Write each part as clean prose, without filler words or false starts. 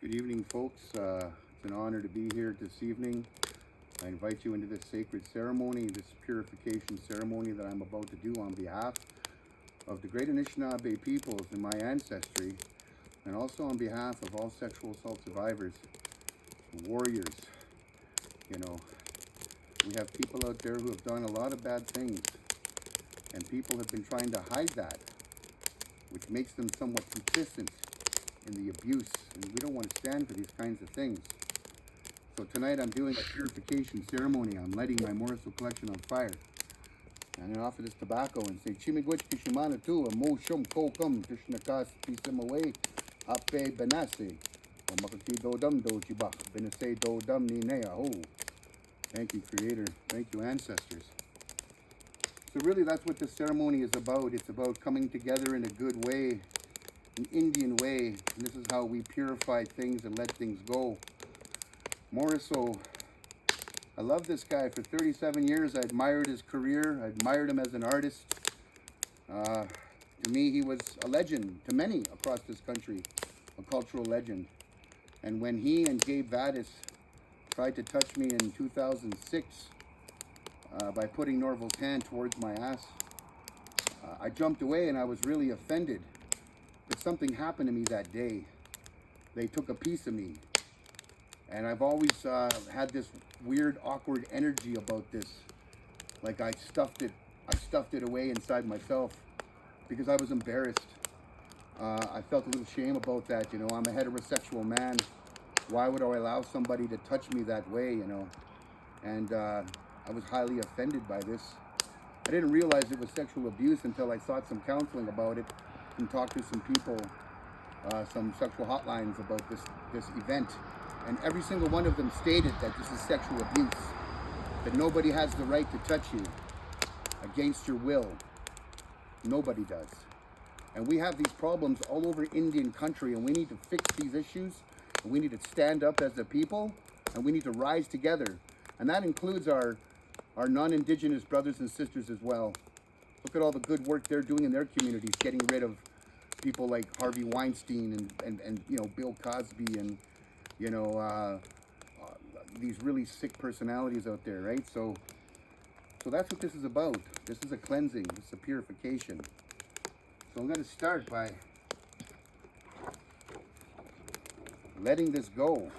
Good evening, folks. It's an honor to be here this evening. I invite you into this sacred ceremony, this purification ceremony that I'm about to do on behalf of the great Anishinaabe peoples in my ancestry, and also on behalf of all sexual assault survivors, warriors. You know, we have people out there who have done a lot of bad things, and people have been trying to hide that, which makes them somewhat consistent in the abuse, and we don't want to stand for these kinds of things. So tonight I'm doing a purification ceremony. I'm lighting my Morrisseau collection on fire. And I offer this tobacco and say, Chimigwich Kishimana tu, a mo shum ko kum, Krishnakas pisam away, ape benase, o makaki do dum do chibach, benase do dum ni nea ho. Thank you, Creator. Thank you, ancestors. So really that's what this ceremony is about. It's about coming together in a good way, an Indian way, and this is how we purify things and let things go. Morrisseau, I love this guy. For 37 years, I admired his career. I admired him as an artist. To me, he was a legend to many across this country, a cultural legend. And when he and Gabe Vadas tried to touch me in 2006 by putting Norval's hand towards my ass, I jumped away and I was really offended. But something happened to me that day. They took a piece of me. And I've always had this weird, awkward energy about this. Like I stuffed it away inside myself because I was embarrassed. I felt a little shame about that, you know. I'm a heterosexual man. Why would I allow somebody to touch me that way, you know? And I was highly offended by this. I didn't realize it was sexual abuse until I sought some counseling about it and talked to some people, some sexual hotlines about this event. And every single one of them stated that this is sexual abuse, that nobody has the right to touch you against your will. Nobody does. And we have these problems all over Indian country, and we need to fix these issues, and we need to stand up as a people, and we need to rise together. And that includes our non-Indigenous brothers and sisters as well. Look at all the good work they're doing in their communities, getting rid of people like Harvey Weinstein and you know, Bill Cosby and, you know, these really sick personalities out there, right? So that's what this is about. This is a cleansing. This is a purification. So I'm going to start by letting this go.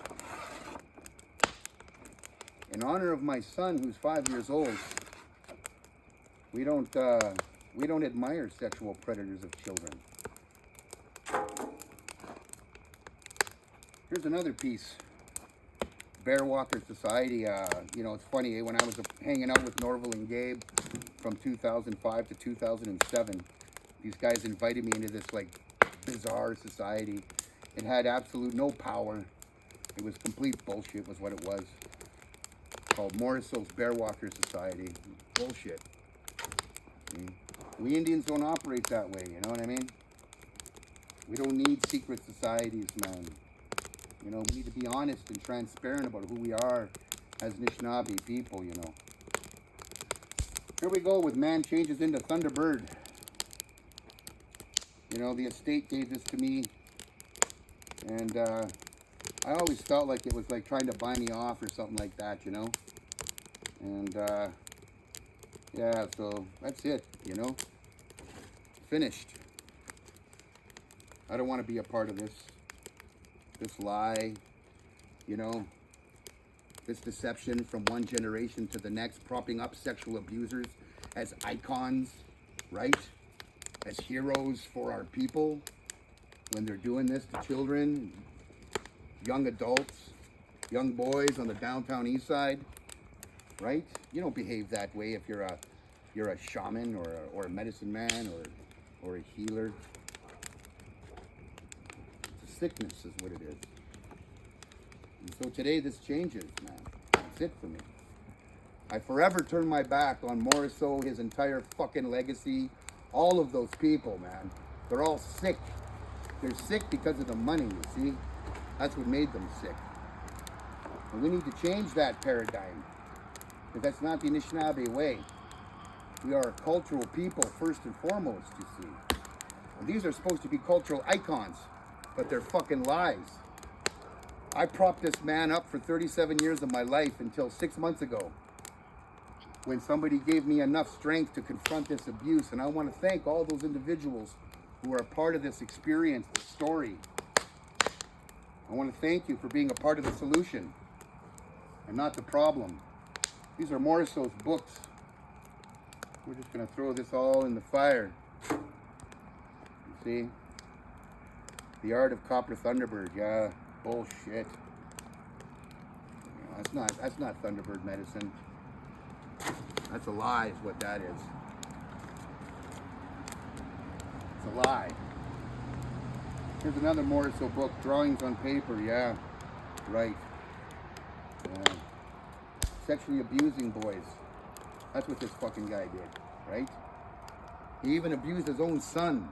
In honor of my son, who's 5 years old, we don't admire sexual predators of children. Here's another piece. Bear Walker Society. You know, it's funny, when I was hanging out with Norval and Gabe from 2005 to 2007, these guys invited me into this like bizarre society. It had absolute no power. It was complete bullshit was what it was. Called Morrisseau's Bear Walker Society. Bullshit. We Indians don't operate that way, you know what I mean? We don't need secret societies, man. You know, we need to be honest and transparent about who we are as Anishinaabe people, you know. Here we go with Man Changes into Thunderbird. You know, the estate gave this to me, and I always felt like it was like trying to buy me off or something like that, you know. And yeah, so that's it, you know. Finished. I don't want to be a part of this lie, you know, this deception from one generation to the next, propping up sexual abusers as icons, right? As heroes for our people when they're doing this to children, young adults, young boys on the downtown east side, right? You don't behave that way if you're a shaman or a medicine man or a healer. Sickness is what it is. And so today this changes, man. That's it for me. I forever turn my back on Morrisseau, his entire fucking legacy, all of those people, man. They're all sick. They're sick because of the money, you see? That's what made them sick. And we need to change that paradigm. Because that's not the Anishinaabe way. We are a cultural people first and foremost, you see. And these are supposed to be cultural icons. But they're fucking lies. I propped this man up for 37 years of my life until 6 months ago, when somebody gave me enough strength to confront this abuse. And I want to thank all those individuals who are a part of this experience, this story. I want to thank you for being a part of the solution and not the problem. These are Morrisseau's books. We're just going to throw this all in the fire. You see? The Art of Copper Thunderbird. Yeah, bullshit. You know, that's not Thunderbird medicine. That's a lie is what that is. It's a lie. Here's another Morrisseau book, Drawings on Paper. Yeah, right. Yeah. Sexually abusing boys. That's what this fucking guy did, right? He even abused his own son.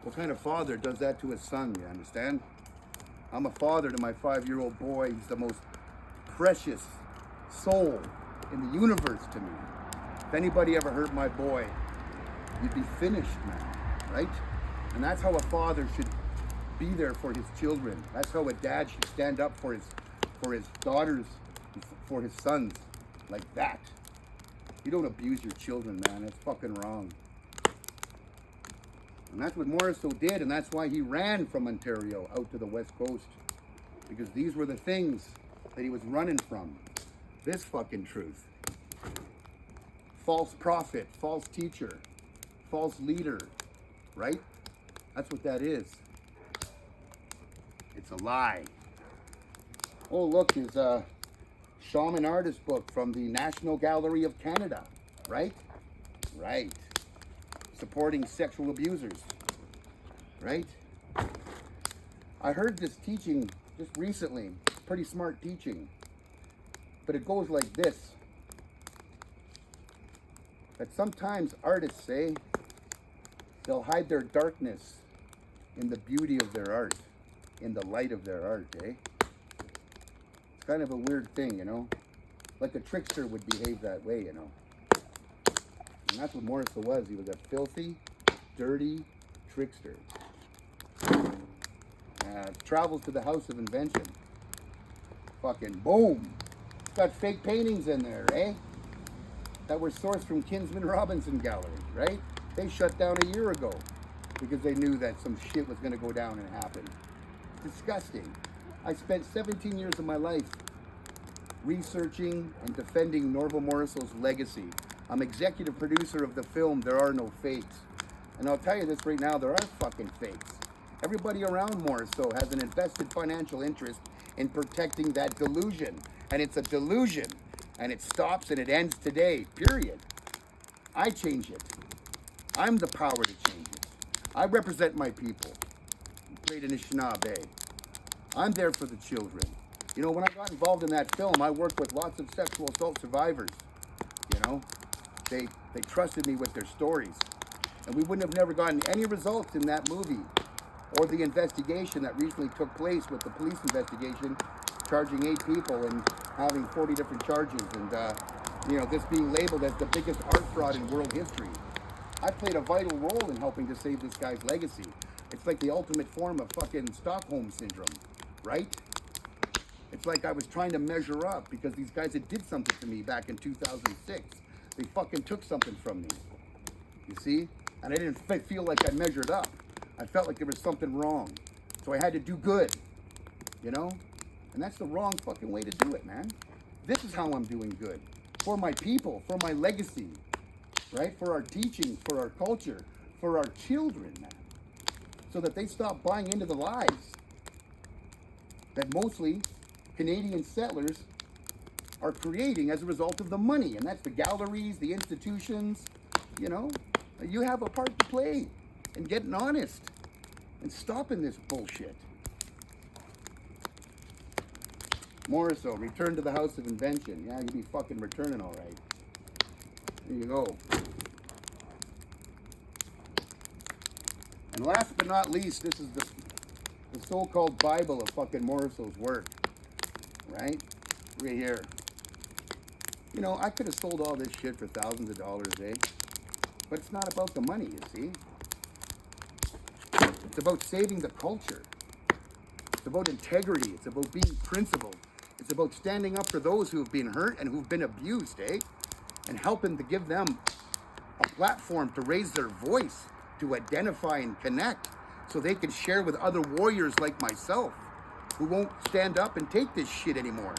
What kind of father does that to his son, you understand? I'm a father to my 5-year-old boy. He's the most precious soul in the universe to me. If anybody ever hurt my boy, you'd be finished, man, right? And that's how a father should be there for his children. That's how a dad should stand up for his daughters, for his sons, like that. You don't abuse your children, man. It's fucking wrong. And that's what Morrisseau did, and that's why he ran from Ontario out to the West Coast. Because these were the things that he was running from. This fucking truth. False prophet, false teacher, false leader, right? That's what that is. It's a lie. Oh, look, his shaman artist book from the National Gallery of Canada, right? Right. Supporting sexual abusers, right? I heard this teaching just recently, pretty smart teaching, but it goes like this, that sometimes artists say they'll hide their darkness in the beauty of their art, in the light of their art, eh? It's kind of a weird thing, you know? Like a trickster would behave that way, you know? And that's what Morrisseau was. He was a filthy, dirty trickster. Travels to the House of Invention. Fucking boom. It's got fake paintings in there, eh? That were sourced from Kinsman Robinson Gallery, right? They shut down a year ago because they knew that some shit was going to go down and happen. Disgusting. I spent 17 years of my life researching and defending Norval Morrisseau's legacy. I'm executive producer of the film There Are No Fakes. And I'll tell you this right now, there are fucking fakes. Everybody around Morrisseau has an invested financial interest in protecting that delusion. And it's a delusion. And it stops and it ends today, period. I change it. I'm the power to change it. I represent my people. I played in Anishinaabe. I'm there for the children. You know, when I got involved in that film, I worked with lots of sexual assault survivors. You know, they trusted me with their stories. And we wouldn't have never gotten any results in that movie or the investigation that recently took place with the police investigation, charging 8 people and having 40 different charges. And, you know, this being labeled as the biggest art fraud in world history. I played a vital role in helping to save this guy's legacy. It's like the ultimate form of fucking Stockholm syndrome, right? It's like I was trying to measure up because these guys that did something to me back in 2006, they fucking took something from me. You see? And I didn't feel like I measured up. I felt like there was something wrong. So I had to do good, you know? And that's the wrong fucking way to do it, man. This is how I'm doing good. For my people, for my legacy, right? For our teaching, for our culture, for our children, man. So that they stop buying into the lies that mostly Canadian settlers are creating as a result of the money. And that's the galleries, the institutions, you know? You have a part to play in getting honest and stopping this bullshit. Morrisseau, return to the House of Invention. Yeah, you'll be fucking returning all right. There you go. And last but not least, this is the so-called Bible of fucking Morrisseau's work. Right? Right here. You know, I could have sold all this shit for thousands of dollars, eh? But it's not about the money, you see. It's about saving the culture. It's about integrity. It's about being principled. It's about standing up for those who have been hurt and who've been abused, and helping to give them a platform to raise their voice, to identify and connect, so they can share with other warriors like myself who won't stand up and take this shit anymore.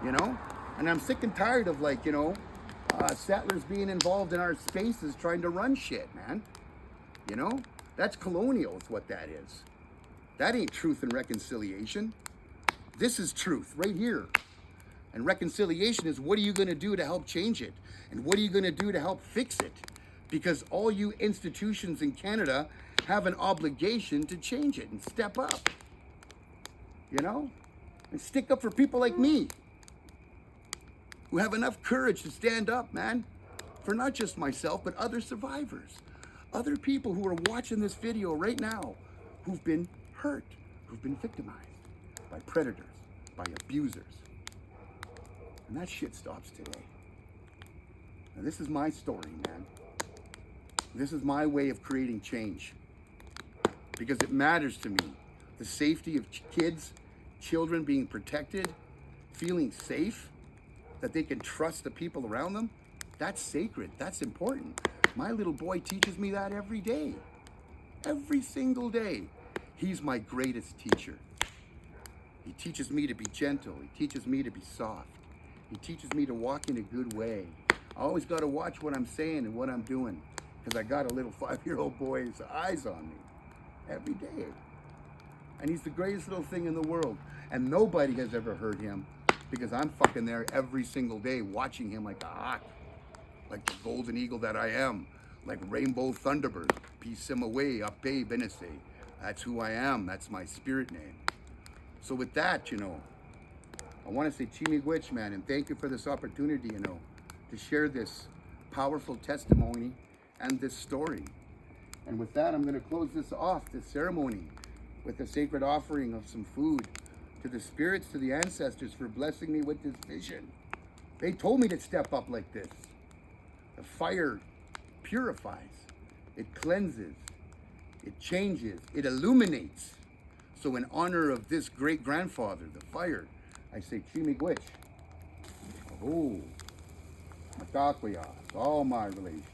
And I'm sick and tired of settlers being involved in our spaces trying to run shit, man. That's colonial is what that is. That ain't truth and reconciliation. This is truth right here. And reconciliation is, what are you going to do to help change it? And what are you going to do to help fix it? Because all you institutions in Canada have an obligation to change it and step up. And stick up for people like me, who have enough courage to stand up, man, for not just myself, but other survivors, other people who are watching this video right now, who've been hurt, who've been victimized by predators, by abusers. And that shit stops today. Now, this is my story, man. This is my way of creating change, because it matters to me. The safety of kids, children being protected, feeling safe, that they can trust the people around them, that's sacred, that's important. My little boy teaches me that every day. Every single day. He's my greatest teacher. He teaches me to be gentle. He teaches me to be soft. He teaches me to walk in a good way. I always got to watch what I'm saying and what I'm doing, because I got a little 5-year-old boy's eyes on me every day. And he's the greatest little thing in the world. And nobody has ever hurt him, because I'm fucking there every single day watching him like a hawk, like the golden eagle that I am, like Rainbow Thunderbird. Peace him away, Ape Benesse. That's who I am. That's my spirit name. So with that, I want to say Chimigwich, man, and thank you for this opportunity, to share this powerful testimony and this story. And with that, I'm going to close this off, this ceremony, with a sacred offering of some food to the spirits, to the ancestors, for blessing me with this vision. They told me to step up like this. The fire purifies, it cleanses, it changes, it illuminates. So in honor of this great grandfather, the fire, I say Chimigwich. Oh, Matakwaya, all my relations.